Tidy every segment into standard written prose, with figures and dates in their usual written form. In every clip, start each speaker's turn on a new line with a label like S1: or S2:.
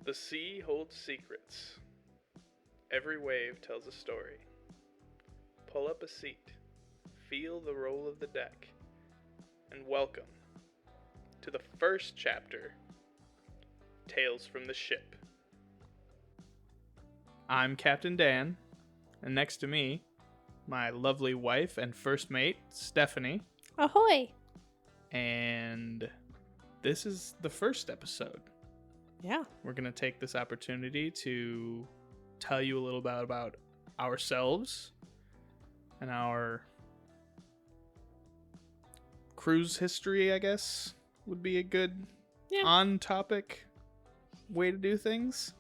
S1: The sea holds secrets. Every wave tells a story. Pull up a seat, feel the roll of the deck, and welcome to the first chapter, Tales from the Ship. I'm Captain Dan, and next to me, my lovely wife and first mate, Stephanie.
S2: Ahoy!
S1: And this is the first episode.
S2: Yeah.
S1: We're going to take this opportunity to tell you a little bit about ourselves and our cruise history, I guess, would be a good on-topic way to do things.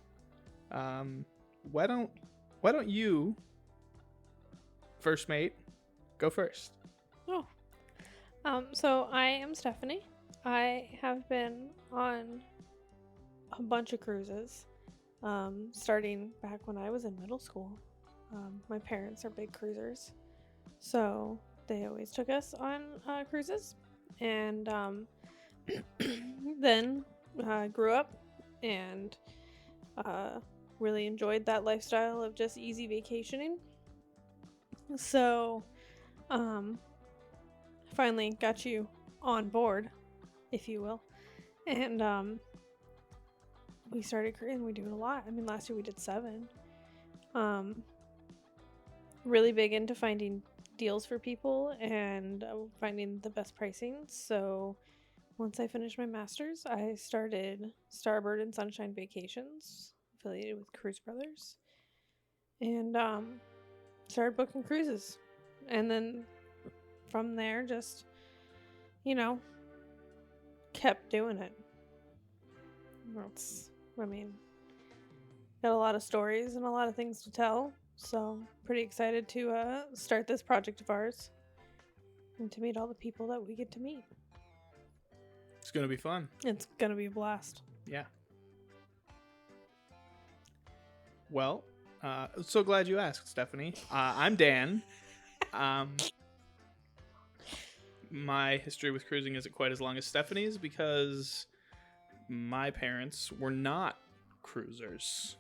S1: Why don't you, first mate, go first?
S2: Oh. So I am Stephanie. I have been on a bunch of cruises, starting back when I was in middle school. My parents are big cruisers, so they always took us on cruises, and then grew up and really enjoyed that lifestyle of just easy vacationing. So finally got you on board, if you will, and we started cruising. We do it a lot. I mean, last year we did 7. Really big into finding deals for people and finding the best pricing. So once I finished my master's, I started Starboard and Sunshine Vacations, affiliated with Cruise Brothers, and started booking cruises. And then from there, just, kept doing it. Got a lot of stories and a lot of things to tell. So pretty excited to start this project of ours and to meet all the people that we get to meet.
S1: It's going to be fun.
S2: It's going to be a blast.
S1: Yeah. Well, so glad you asked, Stephanie. I'm Dan. My history with cruising isn't quite as long as Stephanie's because my parents were not cruisers.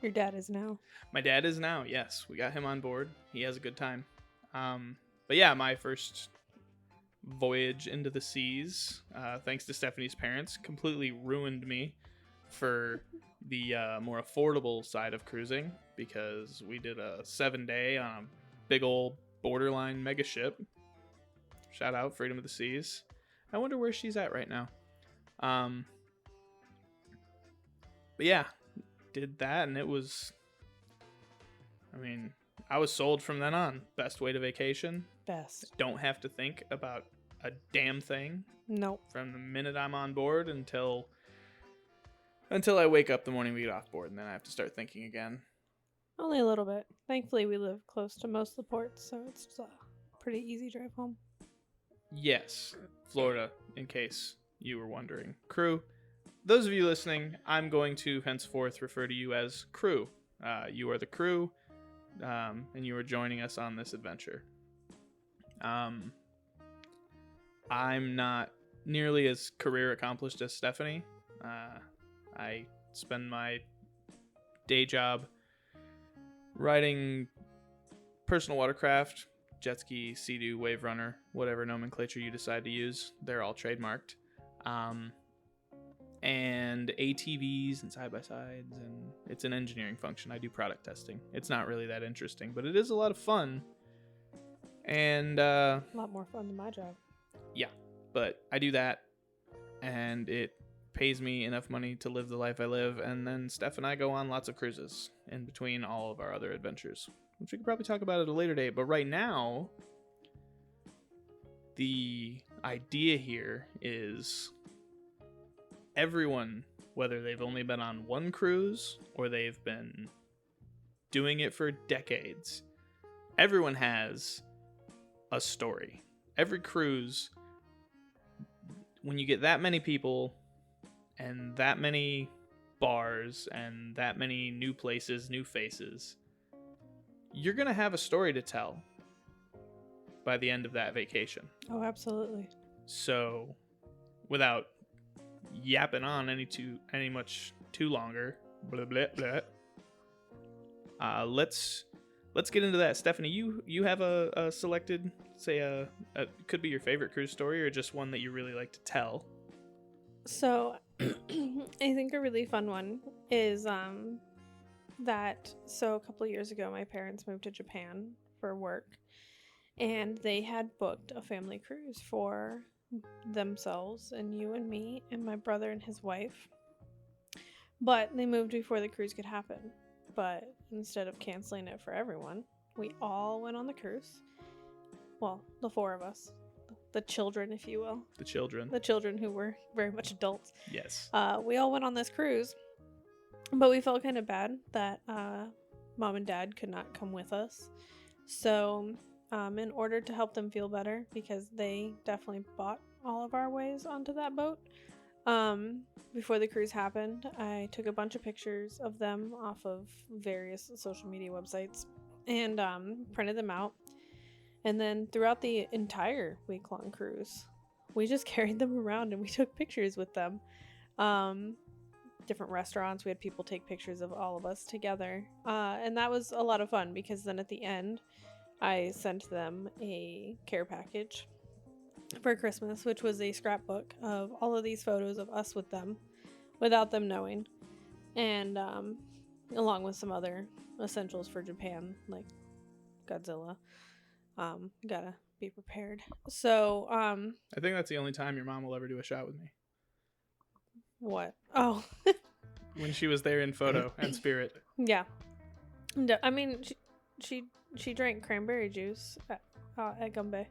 S2: Your dad is now.
S1: My dad is now, yes. We got him on board. He has a good time. But yeah, my first voyage into the seas, thanks to Stephanie's parents, completely ruined me for the more affordable side of cruising because we did a 7-day on a big old borderline mega ship. Shout out Freedom of the Seas. I wonder where she's at right now. But yeah, did that, and it was, I was sold from then on. Best way to vacation.
S2: Best.
S1: Don't have to think about a damn thing.
S2: Nope.
S1: From the minute I'm on board until I wake up the morning we get off board, and then I have to start thinking again.
S2: Only a little bit. Thankfully, we live close to most of the ports, so it's a pretty easy drive home.
S1: Yes, Florida, in case you were wondering. Crew, those of you listening, I'm going to henceforth refer to you as crew. You are the crew, and you are joining us on this adventure. I'm not nearly as career accomplished as Stephanie. I spend my day job riding personal watercraft, jet ski, Sea-Doo, Wave Runner, whatever nomenclature you decide to use. They're all trademarked. And ATVs and side-by-sides, and it's an engineering function. I do product testing. It's not really that interesting, but it is a lot of fun. And
S2: a lot more fun than my job.
S1: Yeah, but I do that, and it pays me enough money to live the life I live, and then Steph and I go on lots of cruises in between all of our other adventures, which we could probably talk about at a later date. But right now, the idea here is everyone, whether they've only been on one cruise or they've been doing it for decades, everyone has a story. Every cruise, when you get that many people and that many bars and that many new places, new faces, you're going to have a story to tell by the end of that vacation.
S2: Oh, absolutely.
S1: So, without yapping on any much too longer. Blah blah blah. Let's get into that. Stephanie, you have a selected, say a could be your favorite cruise story or just one that you really like to tell.
S2: So I think a really fun one is that so a couple of years ago my parents moved to Japan for work, and they had booked a family cruise for themselves and you and me and my brother and his wife. But they moved before the cruise could happen. But instead of canceling it for everyone, we all went on the cruise. Well, the four of us. The children, if you will.
S1: The children.
S2: The children who were very much adults.
S1: Yes.
S2: We all went on this cruise. But we felt kind of bad that mom and dad could not come with us. So in order to help them feel better, because they definitely bought all of our ways onto that boat, before the cruise happened, I took a bunch of pictures of them off of various social media websites and printed them out. And then throughout the entire week-long cruise, we just carried them around and we took pictures with them. Different restaurants, we had people take pictures of all of us together. And that was a lot of fun because then at the end, I sent them a care package for Christmas, which was a scrapbook of all of these photos of us with them without them knowing, and along with some other essentials for Japan like Godzilla. Gotta be prepared. So
S1: I think that's the only time your mom will ever do a shot with me.
S2: What? Oh.
S1: When she was there in photo and spirit.
S2: Yeah. I mean, she drank cranberry juice at Gumbe.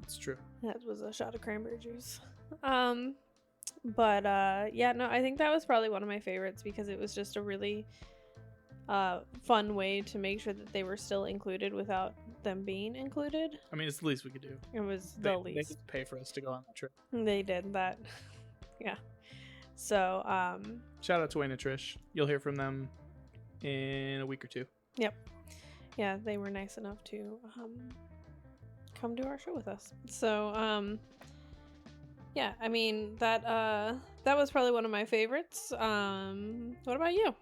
S1: It's true.
S2: That was a shot of cranberry juice. But yeah, no, I think that was probably one of my favorites because it was just a really fun way to make sure that they were still included without them being included.
S1: I mean, it's the least we could do.
S2: It was the least.
S1: They could pay for us to go on that trip.
S2: They did that. Yeah. So,
S1: shout out to Wayne and Trish. You'll hear from them in a week or two.
S2: Yep. Yeah, they were nice enough to come to our show with us. So, yeah, I mean that was probably one of my favorites. What about you?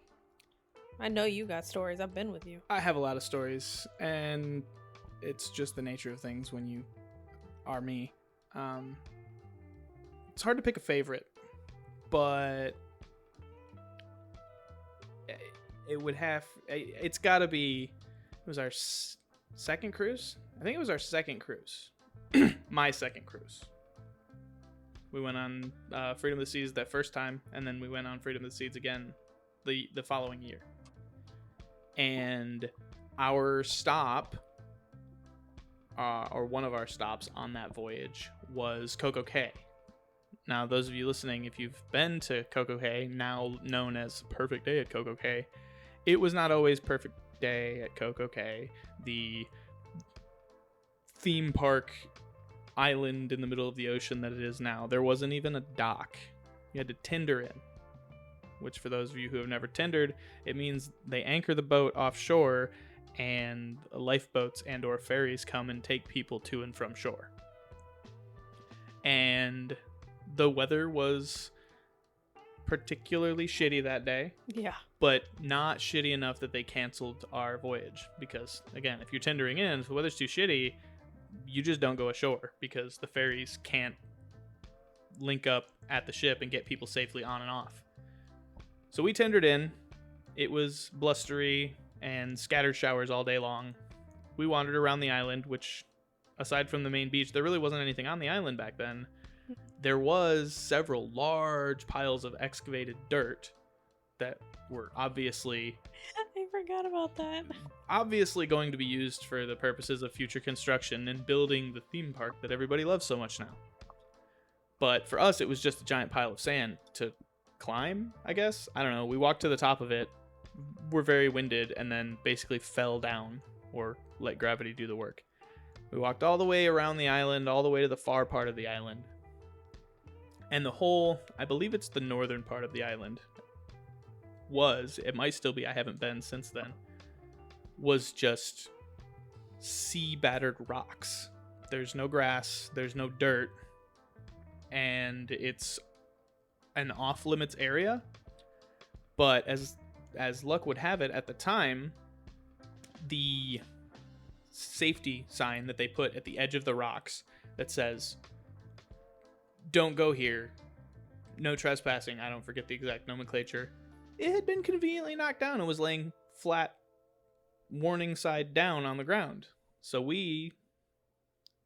S2: I know you got stories. I've been with you.
S1: I have a lot of stories, and it's just the nature of things when you are me. It's hard to pick a favorite, but it's got to be. It was our second cruise. I think it was our second cruise. My second cruise. We went on Freedom of the Seas that first time, and then we went on Freedom of the Seas again the following year. And our stop, or one of our stops on that voyage, was Coco Cay. Now, those of you listening, if you've been to Coco Cay, now known as Perfect Day at Coco Cay, it was not always Perfect Day at Coco Cay. The theme park island in the middle of the ocean that it is now, there wasn't even a dock. You had to tender in, which for those of you who have never tendered, it means they anchor the boat offshore and lifeboats and or ferries come and take people to and from shore. And the weather was particularly shitty that day.
S2: Yeah.
S1: But not shitty enough that they canceled our voyage. Because, again, if you're tendering in, if the weather's too shitty, you just don't go ashore because the ferries can't link up at the ship and get people safely on and off. So we tendered in. It was blustery and scattered showers all day long. We wandered around the island, which, aside from the main beach, there really wasn't anything on the island back then. There was several large piles of excavated dirt that were obviously...
S2: I forgot about that.
S1: Obviously going to be used for the purposes of future construction and building the theme park that everybody loves so much now. But for us, it was just a giant pile of sand to climb, I guess. I don't know. We walked to the top of it, were very winded, and then basically fell down or let gravity do the work. We walked all the way around the island, all the way to the far part of the island. And the whole, I believe it's the northern part of the island, it might still be, I haven't been since then, was just sea-battered rocks. There's no grass, there's no dirt, and it's an off limits area. But as luck would have it, at the time, the safety sign that they put at the edge of the rocks that says "Don't go here, no trespassing." I don't forget the exact nomenclature. It had been conveniently knocked down and was laying flat, warning side down on the ground. So we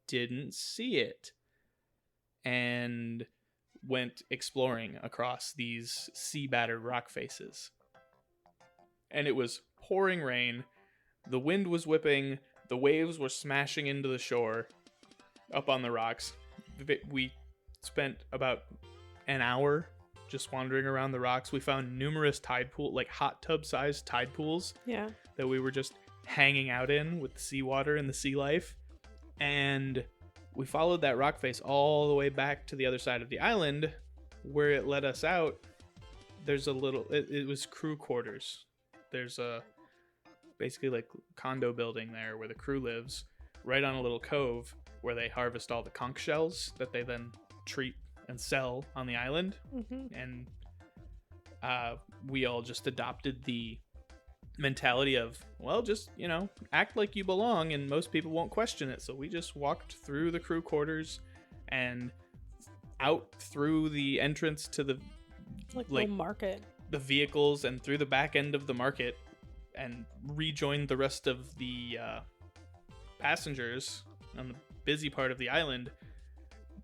S1: didn't see it and went exploring across these sea battered rock faces. And it was pouring rain, the wind was whipping, the waves were smashing into the shore up on the rocks. We spent about an hour just wandering around the rocks. We found numerous tide pool, like hot tub sized tide pools.
S2: Yeah.
S1: That we were just hanging out in with the seawater and the sea life. And we followed that rock face all the way back to the other side of the island, where it led us out. There's a little, it was crew quarters. There's a basically like condo building there where the crew lives, right on a little cove where they harvest all the conch shells that they then treat and sell on the island.
S2: Mm-hmm.
S1: And we all just adopted the mentality of, well, just, act like you belong and most people won't question it. So we just walked through the crew quarters and out through the entrance to the
S2: like market,
S1: the vehicles, and through the back end of the market, and rejoined the rest of the passengers on the busy part of the island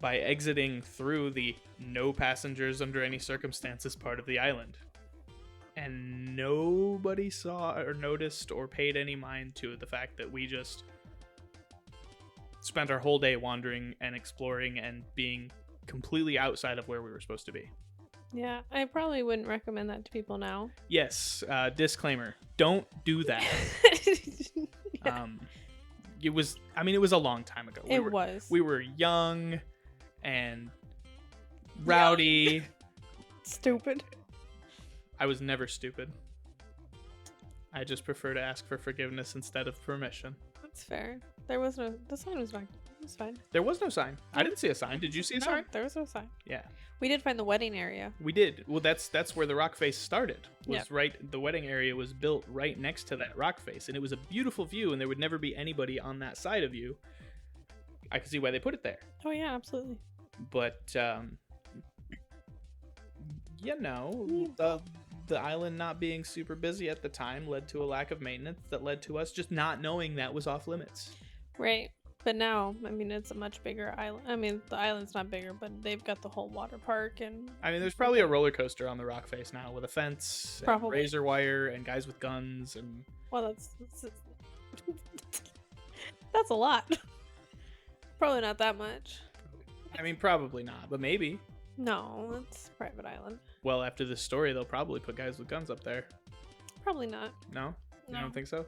S1: by exiting through the no passengers under any circumstances part of the island. And nobody saw or noticed or paid any mind to the fact that we just spent our whole day wandering and exploring and being completely outside of where we were supposed to be.
S2: Yeah, I probably wouldn't recommend that to people now.
S1: Yes, disclaimer, don't do that. It was a long time ago. We were young and rowdy.
S2: Stupid.
S1: I was never stupid. I just prefer to ask for forgiveness instead of permission.
S2: That's fair. The sign was fine. It was fine.
S1: There was no sign. I didn't see a sign. Did you see a sign?
S2: There was no sign.
S1: Yeah.
S2: We did find the wedding area.
S1: We did. Well, that's where the rock face started.
S2: Yep.
S1: Right. The wedding area was built right next to that rock face, and it was a beautiful view, and there would never be anybody on that side of you. I could see why they put it there.
S2: Oh yeah, absolutely.
S1: But the island not being super busy at the time led to a lack of maintenance that led to us just not knowing that was off limits.
S2: Right. But now, it's a much bigger island. The island's not bigger, but they've got the whole water park and...
S1: there's probably a roller coaster on the rock face now with a fence, and razor wire, and guys with guns, and...
S2: Well, that's a lot. Probably not that much.
S1: Probably not, but maybe.
S2: No, it's a private island.
S1: Well, after this story, they'll probably put guys with guns up there.
S2: Probably not.
S1: No? You don't think so?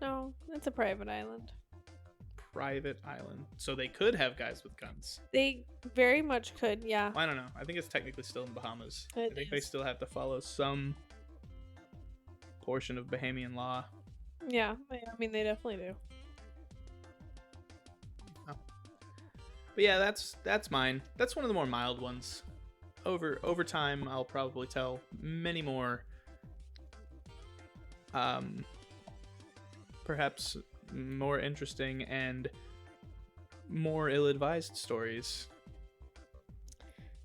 S2: No, it's a private island.
S1: Private island. So they could have guys with guns.
S2: They very much could, yeah.
S1: I don't know. I think it's technically still in Bahamas. I think they still have to follow some portion of Bahamian law.
S2: Yeah, they definitely do.
S1: Oh. But yeah, that's mine. That's one of the more mild ones. Over time, I'll probably tell many more. Perhaps more interesting and more ill-advised stories.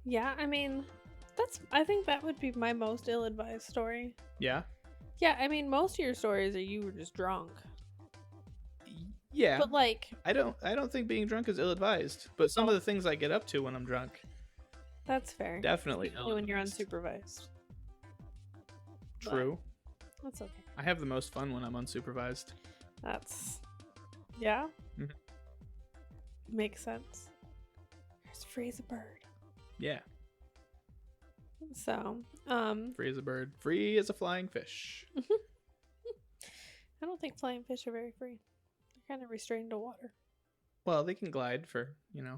S2: Yeah, I think that would be my most ill-advised story.
S1: Yeah?
S2: Yeah, most of your stories are you were just drunk.
S1: Yeah.
S2: But
S1: I don't think being drunk is ill-advised, but some of the things I get up to when I'm drunk.
S2: That's fair.
S1: Definitely.
S2: Especially when you're unsupervised.
S1: True.
S2: But that's okay.
S1: I have the most fun when I'm unsupervised.
S2: Yeah?
S1: Mm-hmm.
S2: Makes sense. There's free as a bird.
S1: Yeah.
S2: So,
S1: free as a bird. Free as a flying fish.
S2: I don't think flying fish are very free. They're kind of restrained to water.
S1: Well, they can glide for,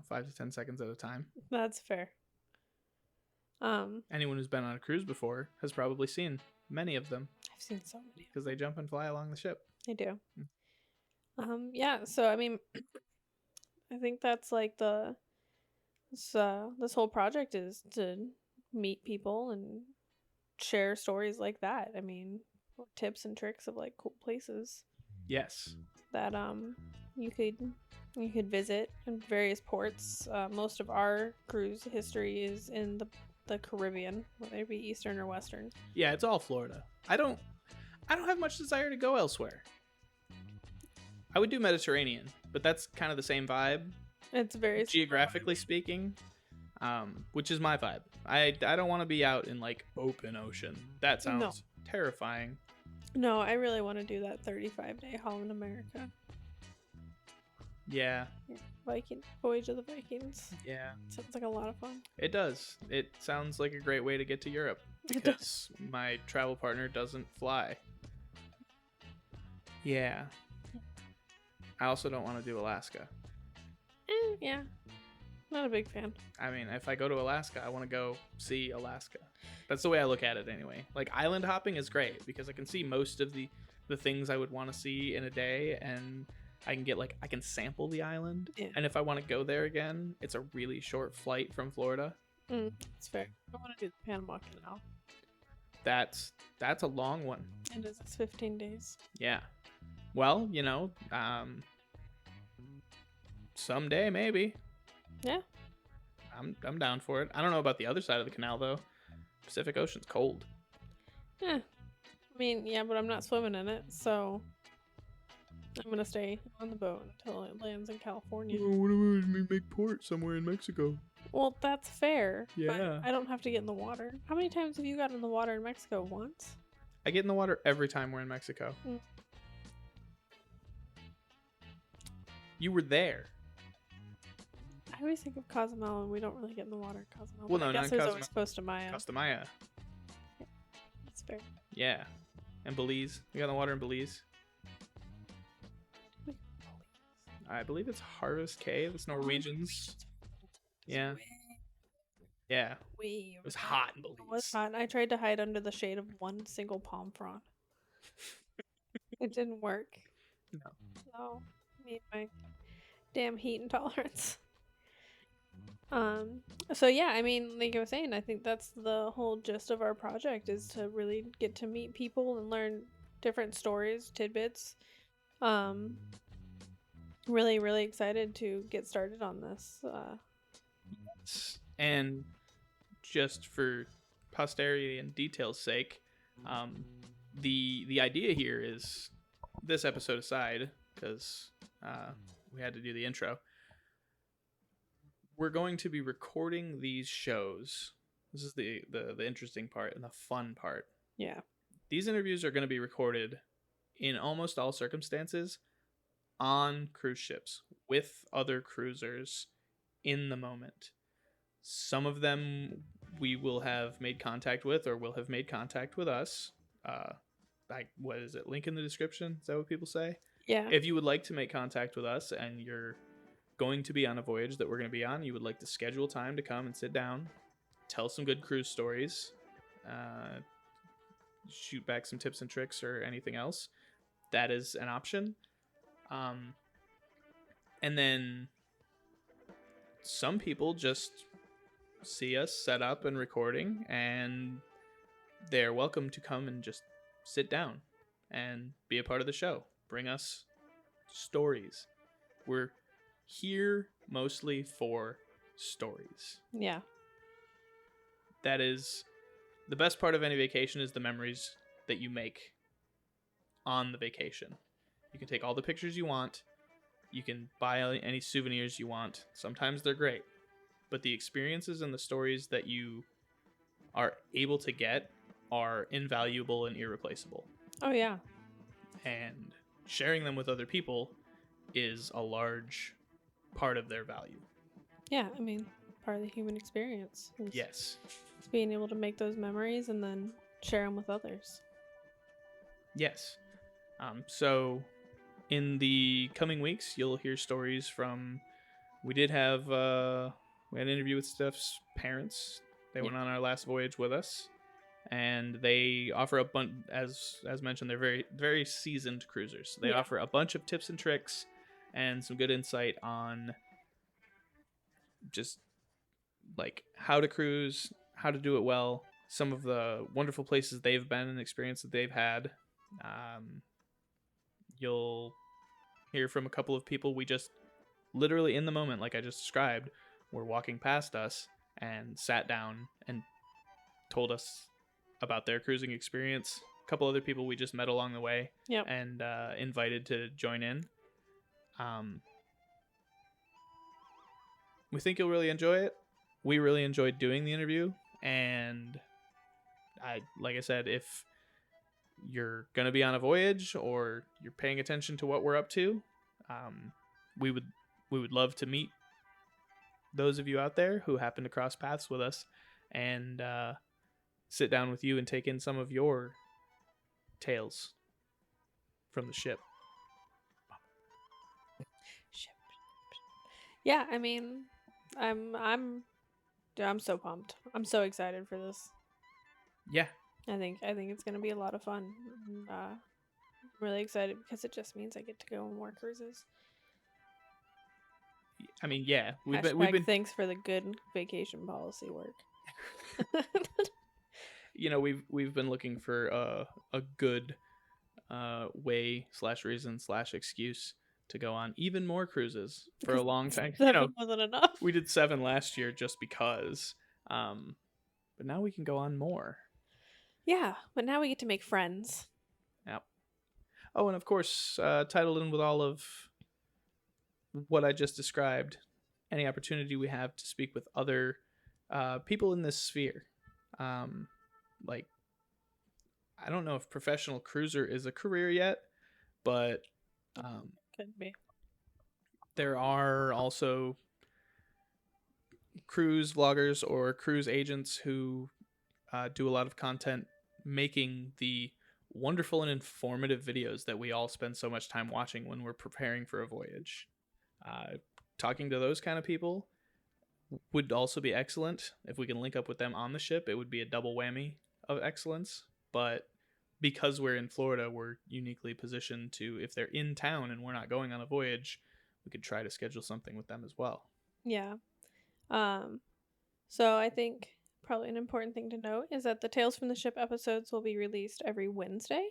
S1: 5 to 10 seconds at a time.
S2: That's fair.
S1: Anyone who's been on a cruise before has probably seen many of them.
S2: I've seen so many.
S1: Because they jump and fly along the ship.
S2: They do. Yeah, so I think that's like this whole project is to meet people and share stories like that. I mean, tips and tricks of like cool places
S1: Yes.
S2: that you could you could visit in various ports. Most of our cruise history is in the Caribbean, whether it be Eastern or Western.
S1: Yeah, it's all Florida. I don't have much desire to go elsewhere. I would do Mediterranean, but that's kind of the same vibe,
S2: It's very
S1: geographically speaking, which is my vibe. I don't want to be out in like open ocean. That sounds terrifying.
S2: No, I really want to do that 35-day Holland America.
S1: Yeah,
S2: Viking Voyage of the Vikings.
S1: yeah,
S2: Sounds like a lot of fun.
S1: it does. It sounds like a great way to get to Europe
S2: It does.
S1: because my travel partner doesn't fly. Yeah. I also don't want to do Alaska.
S2: Yeah. Not a big fan.
S1: I mean, if I go to Alaska, I want to go see Alaska. That's the way I look at it anyway. Like, island hopping is great because I can see most of the things I would want to see in a day, and I can get like I can sample the island.
S2: Yeah.
S1: And if I want to go there again, it's a really short flight from Florida.
S2: It's fair. I want to do the Panama Canal.
S1: That's a long one.
S2: And it's 15 days.
S1: Yeah. Well, someday maybe.
S2: Yeah.
S1: I'm down for it. I don't know about the other side of the canal though. Pacific Ocean's cold.
S2: Yeah. I mean, yeah, but I'm not swimming in it, so I'm gonna stay on the boat until it lands in California.
S1: What do we make port somewhere in Mexico?
S2: Well, that's fair.
S1: Yeah.
S2: But I don't have to get in the water. How many times have you gotten in the water in Mexico? Once?
S1: I get in the water every time we're in Mexico.
S2: Mm.
S1: You were there.
S2: I always think of Cozumel, and we don't really get in the water at Cozumel.
S1: Well,
S2: but
S1: no,
S2: I
S1: not
S2: guess there's
S1: Cozumel.
S2: always Costa Maya.
S1: Costa Maya.
S2: That's fair.
S1: Yeah. And Belize. We got in the water in Belize. I believe it's Harvest Cave. It's Norwegians. Yeah. Yeah.
S2: It
S1: was hot in
S2: It was
S1: Belize.
S2: hot. I tried to hide under the shade of one single palm frond. It didn't work.
S1: No.
S2: So, me and my damn heat intolerance. So yeah, I mean, like I was saying, I think that's the whole gist of our project is to really get to meet people and learn different stories, tidbits. Really, really excited to get started on this.
S1: And just for posterity and detail's sake, the idea here is, this episode aside, because we had to do the intro, we're going to be recording these shows. This is the interesting part and the fun part.
S2: Yeah.
S1: These interviews are going to be recorded in almost all circumstances on cruise ships with other cruisers in the moment. Some of them we will have made contact with or will have made contact with us. What is it? Link in the description? Is that what people say?
S2: Yeah.
S1: If you would like to make contact with us and you're going to be on a voyage that we're going to be on, you would like to schedule time to come and sit down, tell some good cruise stories, shoot back some tips and tricks or anything else, that is an option. And then some people just see us set up and recording, and they're welcome to come and just sit down and be a part of the show. Bring us stories. We're here mostly for stories.
S2: Yeah.
S1: That is the best part of any vacation, is the memories that you make on the vacation. You can take all the pictures you want. You can buy any souvenirs you want. Sometimes they're great. But the experiences and the stories that you are able to get are invaluable and irreplaceable.
S2: Oh, yeah.
S1: And sharing them with other people is a large part of their value.
S2: Yeah, I mean, part of the human experience.
S1: Yes.
S2: It's being able to make those memories and then share them with others.
S1: Yes. So in the coming weeks, you'll hear stories from, we had an interview with Steph's parents. They went on our last voyage with us, and they offer a bunch, as mentioned, they're very, very seasoned cruisers. They offer a bunch of tips and tricks and some good insight on just like how to cruise, how to do it well, some of the wonderful places they've been and experience that they've had. You'll hear from a couple of people we just literally in the moment, like I just described, were walking past us and sat down and told us about their cruising experience. A couple other people we just met along the way
S2: Yep.
S1: and invited to join in. We think you'll really enjoy it. We really enjoyed doing the interview, and like I said, if you're gonna be on a voyage or you're paying attention to what we're up to, we would love to meet those of you out there who happen to cross paths with us and sit down with you and take in some of your tales from the ship.
S2: Yeah, I mean, I'm so pumped. I'm so excited for this.
S1: Yeah.
S2: I think it's gonna be a lot of fun. I'm really excited because it just means I get to go on more cruises.
S1: I mean, yeah, we've been
S2: thanks for the good vacation policy work.
S1: We've been looking for a good way/reason/excuse to go on even more cruises for a long time.
S2: 7 wasn't enough.
S1: We did 7 last year just because, but now we can go on more.
S2: Yeah, but now we get to make friends.
S1: Yep. Oh, and of course, titled in with all of what I just described, any opportunity we have to speak with other people in this sphere. Like, I don't know if professional cruiser is a career yet, but
S2: could be.
S1: There are also cruise vloggers or cruise agents who do a lot of content making the wonderful and informative videos that we all spend so much time watching when we're preparing for a voyage. Talking to those kind of people would also be excellent. If we can link up with them on the ship, it would be a double whammy of excellence. But because we're in Florida, we're uniquely positioned to, if they're in town and we're not going on a voyage, we could try to schedule something with them as well.
S2: Yeah. So I think probably an important thing to note is that the Tales from the Ship episodes will be released every Wednesday.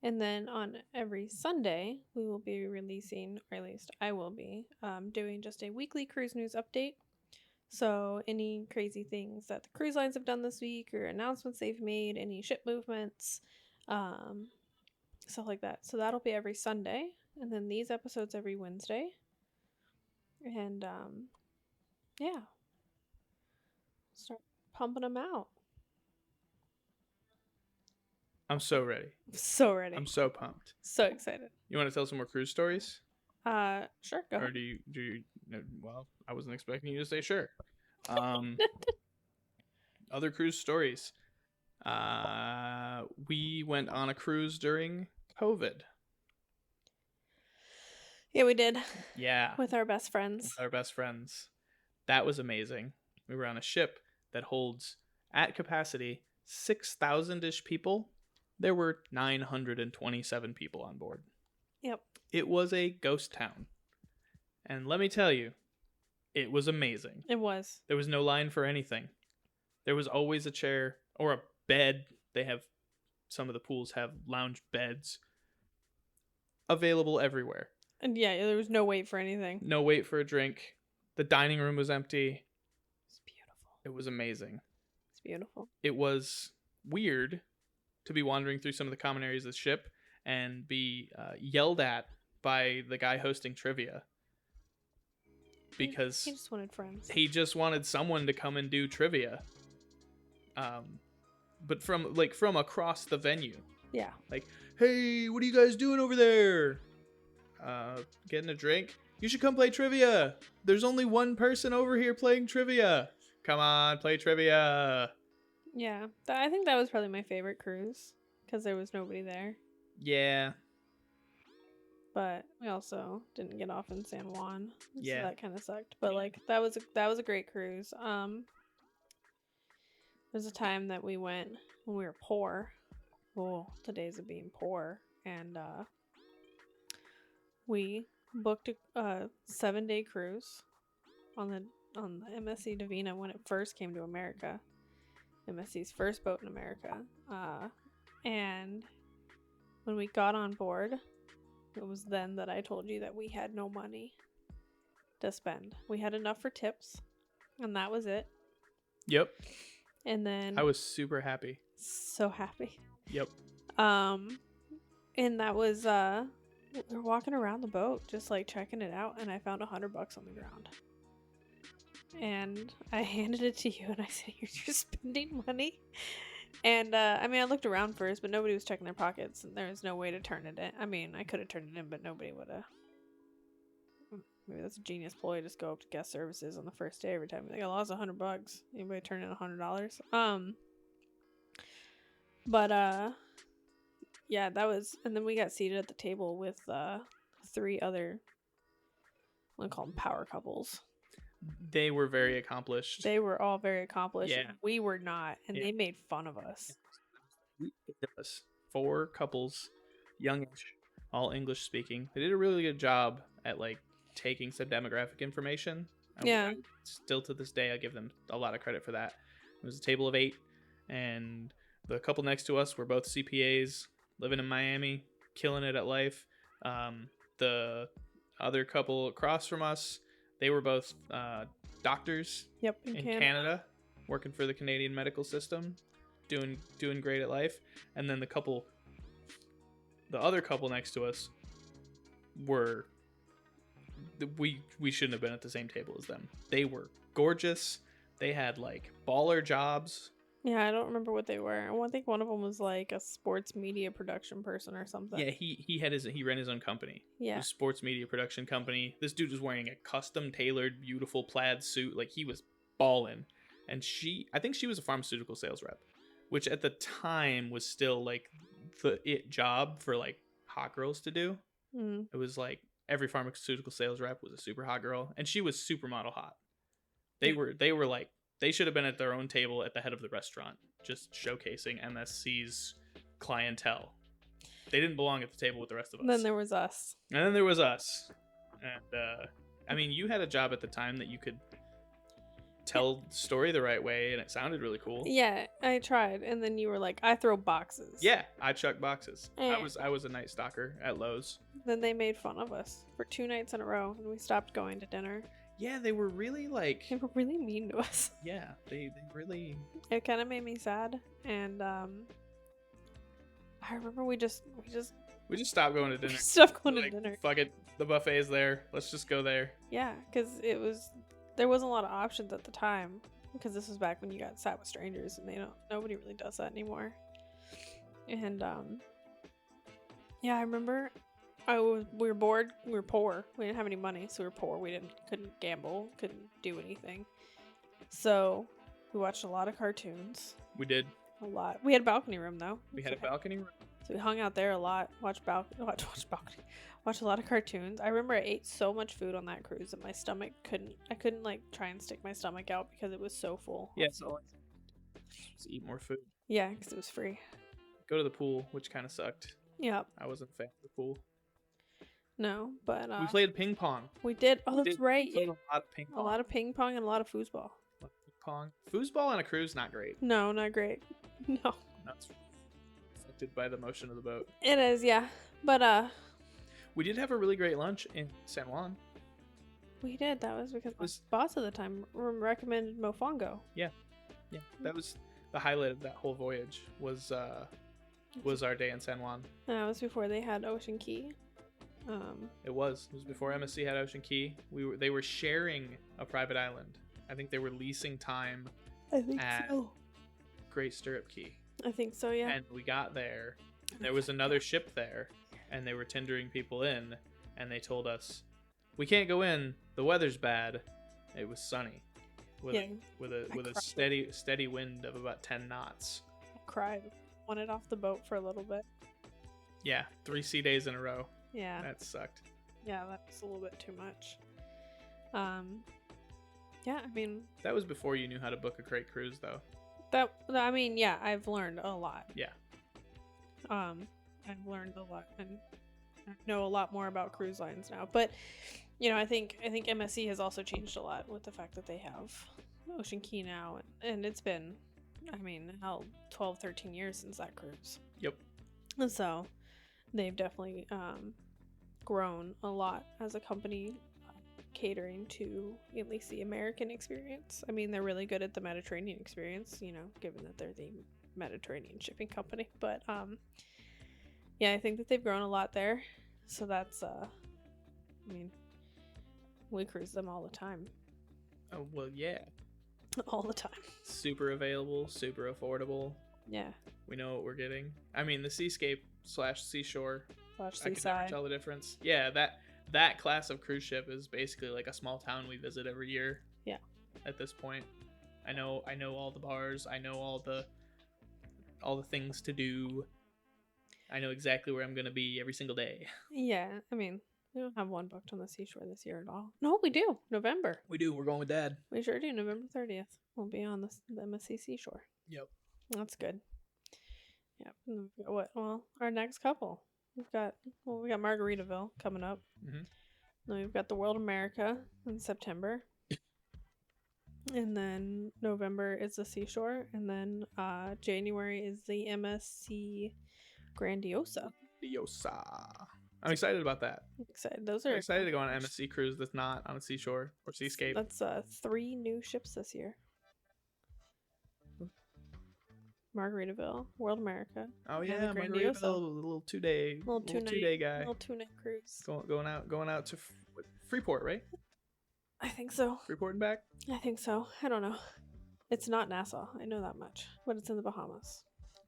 S2: And then on every Sunday, we will be releasing, or at least I will be, doing just a weekly cruise news update. So any crazy things that the cruise lines have done this week or announcements they've made, any ship movements, stuff like that. So that'll be every Sunday. And then these episodes every Wednesday. And yeah. Start pumping them out.
S1: I'm so ready.
S2: So ready.
S1: I'm so pumped.
S2: So excited.
S1: You want to tell some more cruise stories?
S2: Sure. Go
S1: or
S2: ahead.
S1: do you? Well, I wasn't expecting you to say sure. Other cruise stories. We went on a cruise during COVID.
S2: Yeah, we did.
S1: Yeah.
S2: With our best friends.
S1: That was amazing. We were on a ship that holds, at capacity, 6,000-ish people. There were 927 people on board.
S2: Yep.
S1: It was a ghost town. And let me tell you, it was amazing.
S2: It was.
S1: There was no line for anything. There was always a chair or a bed. Some of the pools have lounge beds available everywhere.
S2: And yeah, there was no wait for anything.
S1: No wait for a drink. The dining room was empty.
S2: It's beautiful.
S1: It was amazing.
S2: It's beautiful.
S1: It was weird to be wandering through some of the common areas of the ship and be yelled at by the guy hosting trivia. Because
S2: he just wanted friends.
S1: He just wanted someone to come and do trivia. But from across the venue.
S2: Yeah.
S1: Like, hey, what are you guys doing over there? Getting a drink? You should come play trivia. There's only one person over here playing trivia. Come on, play trivia.
S2: Yeah. I think that was probably my favorite cruise because there was nobody there.
S1: Yeah.
S2: But we also didn't get off in San Juan.
S1: Yeah.
S2: So that kind of sucked. But that was a great cruise. There's a time that we went when we were poor. Oh, the days of being poor. And we booked a 7-day cruise on the MSC Divina when it first came to America. MSC's first boat in America. And when we got on board, it was then that I told you that we had no money to spend. We had enough for tips, and that was it.
S1: Yep.
S2: And then
S1: I was super happy.
S2: so happy.
S1: Yep.
S2: And that was we were walking around the boat, just like checking it out, and I found $100 on the ground. And I handed it to you, and I said, "You're just spending money." And I mean, I looked around first, but nobody was checking their pockets, and there was no way to turn it in. I mean, I could have turned it in, but nobody would have. Maybe that's a genius ploy. Just go up to guest services on the first day every time. Like, I lost $100. Anybody turn in $100? But yeah, that was, and then we got seated at the table with 3 other, I'm gonna call them power couples.
S1: They were very accomplished.
S2: They were all very accomplished.
S1: Yeah.
S2: We were not, and
S1: Yeah.
S2: they made fun of us.
S1: It was 4 couples, youngish, all English speaking. They did a really good job at like taking some demographic information.
S2: Yeah.
S1: Still to this day, I give them a lot of credit for that. It was a table of 8, and the couple next to us were both CPAs, living in Miami, killing it at life. The other couple across from us, they were both doctors.
S2: Yep,
S1: in Canada, working for the Canadian medical system, doing great at life. And then the other couple next to us were, we shouldn't have been at the same table as them. They were gorgeous. They had like baller jobs.
S2: Yeah, I don't remember what they were. I think one of them was like a sports media production person or something.
S1: Yeah, he ran his own company.
S2: Yeah.
S1: His sports media production company. This dude was wearing a custom tailored, beautiful plaid suit. Like, he was balling. And I think she was a pharmaceutical sales rep, which at the time was still like the it job for like hot girls to do.
S2: Mm.
S1: It was like every pharmaceutical sales rep was a super hot girl, and she was supermodel hot. They were like, they should have been at their own table at the head of the restaurant, just showcasing MSC's clientele. They didn't belong at the table with the rest of us.
S2: Then there was us.
S1: And then there was us. And, I mean, you had a job at the time that you could tell the story the right way, and it sounded really cool.
S2: Yeah, I tried. And then you were like, I throw boxes.
S1: Yeah, I chuck boxes.
S2: Eh.
S1: I was a night stalker at Lowe's.
S2: Then they made fun of us for 2 nights in a row, and we stopped going to dinner.
S1: Yeah, they were really like...
S2: They were really mean to us.
S1: Yeah, they really...
S2: It kind of made me sad. And I remember we just
S1: stopped going to dinner.
S2: stopped going to
S1: Like,
S2: dinner.
S1: fuck it, the buffet's there. Let's just go there.
S2: Yeah, because there wasn't a lot of options at the time. Because this was back when you got sat with strangers, and nobody really does that anymore. And yeah, I remember we were bored. We were poor. We didn't have any money, so we were poor. We couldn't gamble, couldn't do anything. So we watched a lot of cartoons.
S1: We did.
S2: A lot. We had a balcony room though.
S1: We had a balcony room.
S2: So we hung out there a lot. Watched a lot of cartoons. I remember I ate so much food on that cruise that my stomach I couldn't like try and stick my stomach out because it was so full.
S1: Yeah, so just eat more food.
S2: Yeah, because it was free.
S1: Go to the pool, which kind of sucked.
S2: Yep.
S1: I wasn't a fan of the pool.
S2: No, but
S1: We played ping pong.
S2: we did. Oh, that's right.
S1: We played a lot of ping pong.
S2: A lot of ping pong and a lot of foosball.
S1: Ping pong. Foosball on a cruise, not great.
S2: No, not great. No.
S1: That's affected by the motion of the boat.
S2: It is, yeah. But
S1: We did have a really great lunch in San Juan.
S2: we did. That was because my boss at the time recommended Mofongo.
S1: Yeah, that was the highlight of that whole voyage. Was our day in San Juan.
S2: That was before they had Ocean Key.
S1: It was before MSC had Ocean Key. They were sharing a private island. I think they were leasing time
S2: I think
S1: at
S2: so.
S1: Great Stirrup Key.
S2: I think so, yeah.
S1: And we got there. There was another ship there, and they were tendering people in, and they told us, "We can't go in. The weather's bad." It was sunny, with a steady wind of about 10 knots.
S2: I cried. Wanted off the boat for a little bit.
S1: Yeah, 3 sea days in a row.
S2: Yeah.
S1: That sucked.
S2: Yeah, that was a little bit too much. Yeah, I mean,
S1: That was before you knew how to book a crate cruise, though.
S2: yeah, I've learned a lot.
S1: Yeah.
S2: I've learned a lot and I know a lot more about cruise lines now. But I think MSC has also changed a lot with the fact that they have Ocean Key now, and it's been I mean, hell, 12, 13 years since that cruise.
S1: Yep.
S2: And so they've definitely grown a lot as a company, catering to at least the American experience. I mean, they're really good at the Mediterranean experience, you know, given that they're the Mediterranean shipping company. But yeah, I think that they've grown a lot there. So that's I mean, we cruise them all the time.
S1: Oh, well, yeah.
S2: All the time.
S1: Super available, super affordable.
S2: Yeah.
S1: We know what we're getting. I mean, the seascape / seashore.
S2: Slash
S1: I can never
S2: seaside.
S1: tell the difference. Yeah, that class of cruise ship is basically like a small town we visit every year.
S2: Yeah.
S1: At this point, I know all the bars. I know all the things to do. I know exactly where I'm gonna be every single day.
S2: Yeah, I mean, we don't have one booked on the seashore this year at all. No, we do. November.
S1: We do. We're going with Dad.
S2: We sure do. November 30th. We'll be on the MSC seashore.
S1: Yep.
S2: That's good. Yeah. What? Well, our next couple. We got Margaritaville coming up.
S1: Mm-hmm.
S2: Then we've got the World America in September. And then November is the seashore. And then January is the MSC Grandiosa.
S1: I'm excited about that.
S2: Excited. Those
S1: I'm
S2: are
S1: excited to go on an MSC cruise that's not on a seashore or seascape.
S2: That's 3 new ships this year. Margaritaville, World America.
S1: Oh
S2: and
S1: yeah,
S2: the Grandiosa.
S1: Margaritaville, little 2-day,
S2: Little two-night
S1: guy.
S2: Little 2-night cruise.
S1: Going out to Freeport, right?
S2: I think so.
S1: Freeport and back.
S2: I think so. I don't know. It's not Nassau. I know that much. But it's in the Bahamas.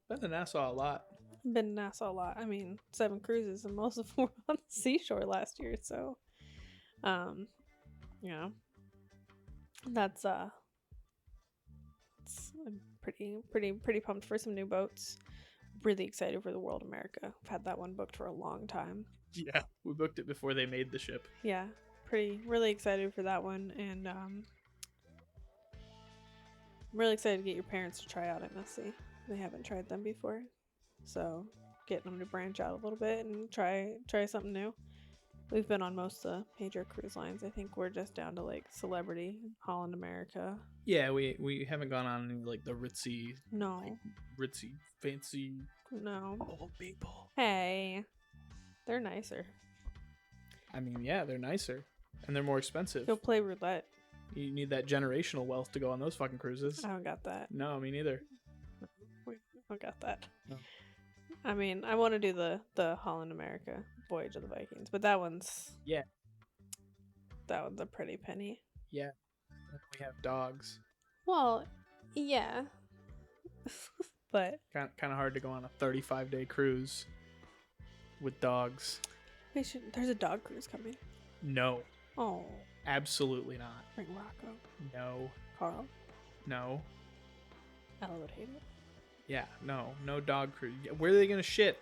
S1: Been to Nassau a lot.
S2: Been to Nassau a lot. I mean, 7 cruises and most of them were on the seashore last year. So, you know, that's I'm pretty pumped for some new boats. Really excited for the World America. I've had that one booked for a long time.
S1: Yeah, we booked it before they made the ship.
S2: Yeah, really excited for that one, and I'm really excited to get your parents to try out MSC. They haven't tried them before, so getting them to branch out a little bit and try something new. We've been on most of the major cruise lines. I think we're just down to like Celebrity, Holland America.
S1: Yeah, we haven't gone on any like the ritzy, fancy.
S2: No.
S1: Old people.
S2: Hey, they're nicer.
S1: I mean, yeah, they're nicer and they're more expensive.
S2: Go play roulette.
S1: You need that generational wealth to go on those fucking cruises.
S2: I don't got that.
S1: No, me neither.
S2: I don't got that.
S1: No.
S2: I mean, I want to do the Holland America Voyage of the Vikings, but that one's a pretty penny.
S1: Yeah, we have dogs.
S2: Well, yeah, but
S1: Kind of hard to go on a 35-day cruise with dogs.
S2: There's a dog cruise coming.
S1: No,
S2: Oh,
S1: absolutely not.
S2: bring Rocco,
S1: No,
S2: Carl.
S1: no.
S2: Ella would hate it.
S1: Yeah, no dog cruise. Where are they gonna shit?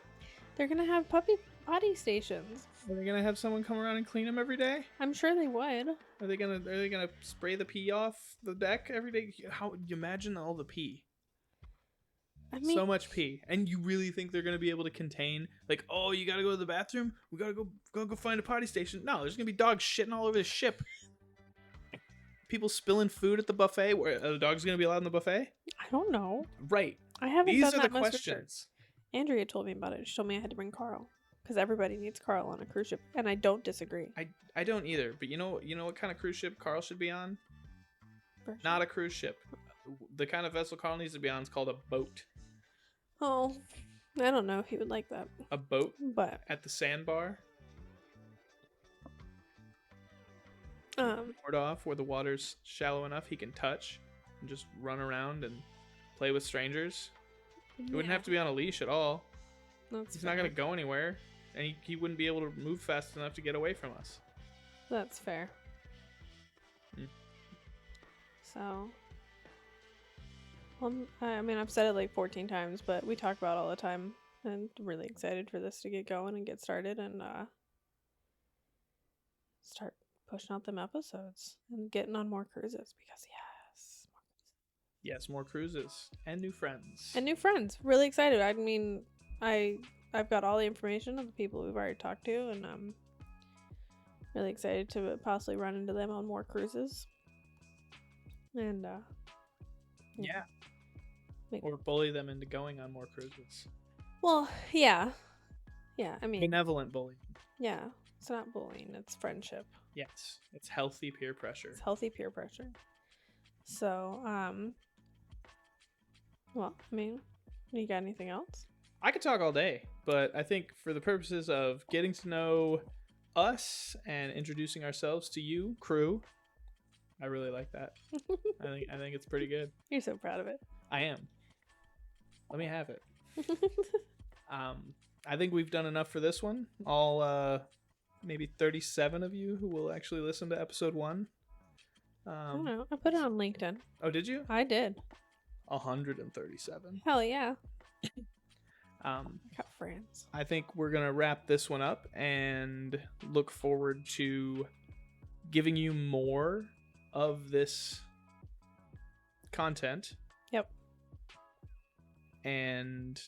S2: They're gonna have puppy potty stations.
S1: Are they gonna have someone come around and clean them every day?
S2: I'm sure they would.
S1: Are they gonna spray the pee off the deck every day? How you imagine all the pee?
S2: I mean,
S1: So much pee, and you really think they're gonna be able to contain? Like, oh, you gotta go to the bathroom. We gotta go find a potty station. No, there's gonna be dogs shitting all over the ship. People spilling food at the buffet. Are the dogs gonna be allowed in the buffet?
S2: I don't know.
S1: Right.
S2: I haven't
S1: These
S2: done
S1: are
S2: that
S1: the
S2: much research.
S1: questions.
S2: Andrea told me about it. She told me I had to bring Carl because everybody needs Carl on a cruise ship, and I don't disagree.
S1: I don't either. But you know what kind of cruise ship Carl should be on? Not a cruise ship. The kind of vessel Carl needs to be on is called a boat.
S2: Oh, I don't know if he would like that.
S1: A boat
S2: But
S1: at the sandbar,
S2: um,
S1: moored off where the water's shallow enough he can touch and just run around and play with strangers. He wouldn't have to be on a leash at all. He's not gonna go anywhere, and he wouldn't be able to move fast enough to get away from us.
S2: That's fair.
S1: Hmm.
S2: So, I mean, I've said it like 14 times, but we talk about it all the time, and really excited for this to get going and get started and start pushing out them episodes and getting on more cruises because
S1: Yes, more cruises and new friends.
S2: and new friends. Really excited. I mean, I've got all the information of the people we've already talked to, and I'm really excited to possibly run into them on more cruises. And
S1: Yeah. Or bully them into going on more cruises.
S2: Well, yeah. Yeah, I mean,
S1: Benevolent bullying.
S2: yeah. It's not bullying, it's friendship.
S1: Yes. It's healthy peer pressure.
S2: It's healthy peer pressure. So, well, I mean, you got anything else?
S1: I could talk all day, but I think for the purposes of getting to know us and introducing ourselves to you, crew, I really like that. I think it's pretty good.
S2: You're so proud of it.
S1: I am. Let me have it. I think we've done enough for this one. All maybe 37 of you who will actually listen to episode 1.
S2: I don't know. I put it on LinkedIn.
S1: Oh, did you?
S2: I did.
S1: 137.
S2: Hell yeah.
S1: I
S2: got friends.
S1: I think we're gonna wrap this one up and look forward to giving you more of this content.
S2: Yep.
S1: And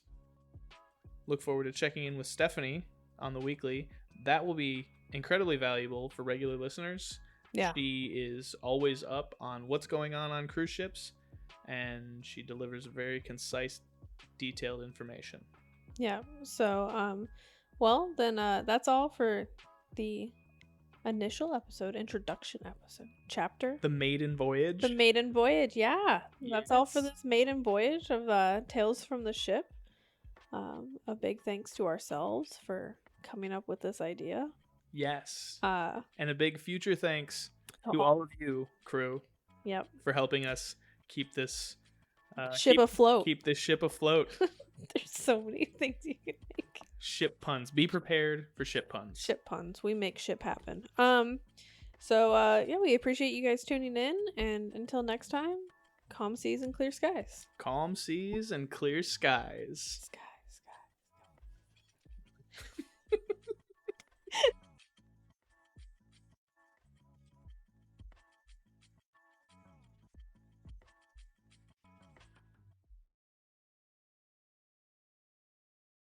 S1: look forward to checking in with Stephanie on the weekly. That will be incredibly valuable for regular listeners.
S2: Yeah.
S1: She is always up on what's going on cruise ships, and she delivers very concise, detailed information.
S2: Yeah. So, well, then that's all for the initial episode, introduction episode, chapter.
S1: The maiden voyage.
S2: The maiden voyage, yeah. That's all for
S1: Yes.
S2: this maiden voyage of Tales from the Ship. A big thanks to ourselves for coming up with this idea.
S1: Yes.
S2: And
S1: a big future thanks to all of you, crew.
S2: Yep.
S1: For helping us keep this
S2: ship afloat.
S1: Keep this ship afloat.
S2: There's so many things you can make.
S1: Ship puns. Be prepared for ship puns.
S2: Ship puns. We make ship happen. So yeah, we appreciate you guys tuning in, and until next time, calm seas and clear skies.
S1: Calm seas and clear skies.